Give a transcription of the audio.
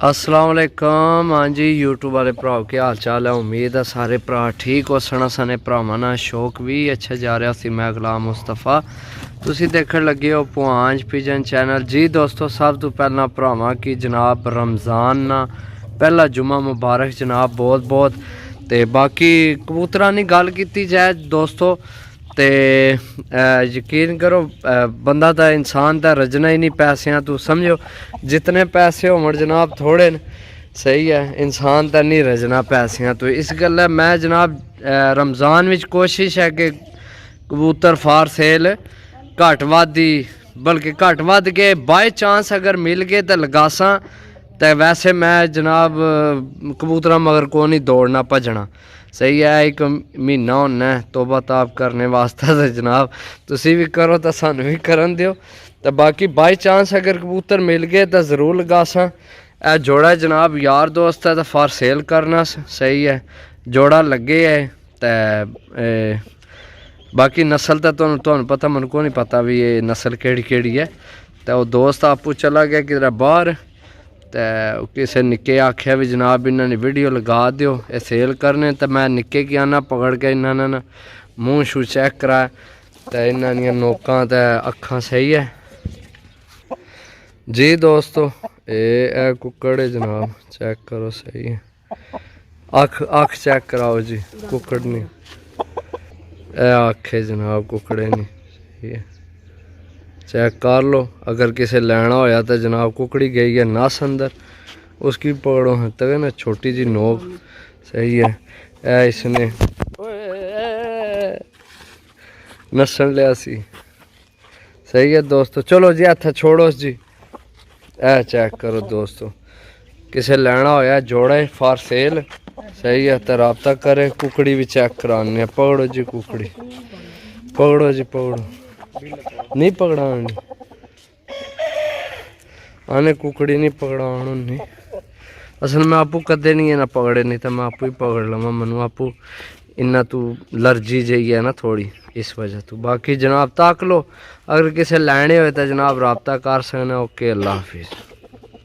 अस्सलाम वालेकुम। हाँ जी यूट्यूब वाले भराओ क्या हाल चाल है। उम्मीद है सारे भरा ठीक हो सना सने भरावां ना शौक भी अच्छा जा रहा सी। मैं गुलाम मुस्तफा तुसी देखण लगे हो पुआंज पिजन चैनल जी। दोस्तों सब तो पहला भरावां की जनाब रमज़ान ना पहला जुम्मा मुबारक जनाब बहुत बहुत। तो बाकी कबूतरां दी गल की जाए दोस्तों तो यकीन करो बंदा तो इंसान का रजना ही नहीं पैसों तू समझो जितने पैसे हो जनाब थोड़े न सही है इंसान तो नहीं रजना पैसों तो। इस गल्ला मैं जनाब रमज़ान में कोशिश है कि कबूतर फार सेल घट वध ही बल्कि घट वध के बाय चांस अगर मिल गए तो लगासा। तो वैसे मैं जनाब कबूतर मगर को नहीं दौड़ना भजना सही है। एक महीना होना तोबा ताब करने वास्ते तो जनाब तुसी भी करो तो सानू भी करन दियो। तो बाकी बाई चांस अगर कबूतर मिल गए तो ज़रूर लगासा। ए जोड़ा जनाब यार दोस्त है तो फार सेल करना सही है जोड़ा लगे है। तो बाकी नस्ल तो तुहानू पता मन को नहीं पता भी ये नस्ल केड़ी है। तो वो दोस्त आपू चला गया किधर बाहर तो किसी निक्के आख्या भी जनाब इन्होंने वीडियो लगा दियो ये सेल करने। तो मैं निक्के की आना पकड़ के इन्होंने मूँह शू चेक कराया तो इन्हों दी नोकां तो अखां सही है जी। दोस्तों ये कुक्कड़ है जनाब चेक करो सही है। अख चेक कराओ जी कुक्कड़ नहीं अख है जनाब कुक्कड़े नहीं सही है चेक कर लो। अगर किसे लेना होया तो जनाब कुकड़ी गई है नस अंदर उसकी पकड़ो है तक ना छोटी जी नोक सही है। ए इसने नसन लिया सी सही है दोस्तों। चलो जी हथ छोड़ो जी ए चेक करो दोस्तों किसे लेना होया जोड़ा फॉर सेल सही है तो रबता करे। कुकड़ी भी चेक कराने पकड़ो जी कुकड़ी पकड़ो जी पकड़ो नहीं पकड़ानी आने कुकड़ी नहीं पकड़ानी नहीं असल में आपू कदे नहीं है ना पकड़े नहीं तो मैं आपू ही पकड़ लवा मनु आपू इन्ना तू लर्जी जी है ना थोड़ी इस वजह तो। बाकी जनाब ताक लो अगर किसे लैने हो तो जनाब रबता कर सकना। ओके अल्लाह हाफिज़।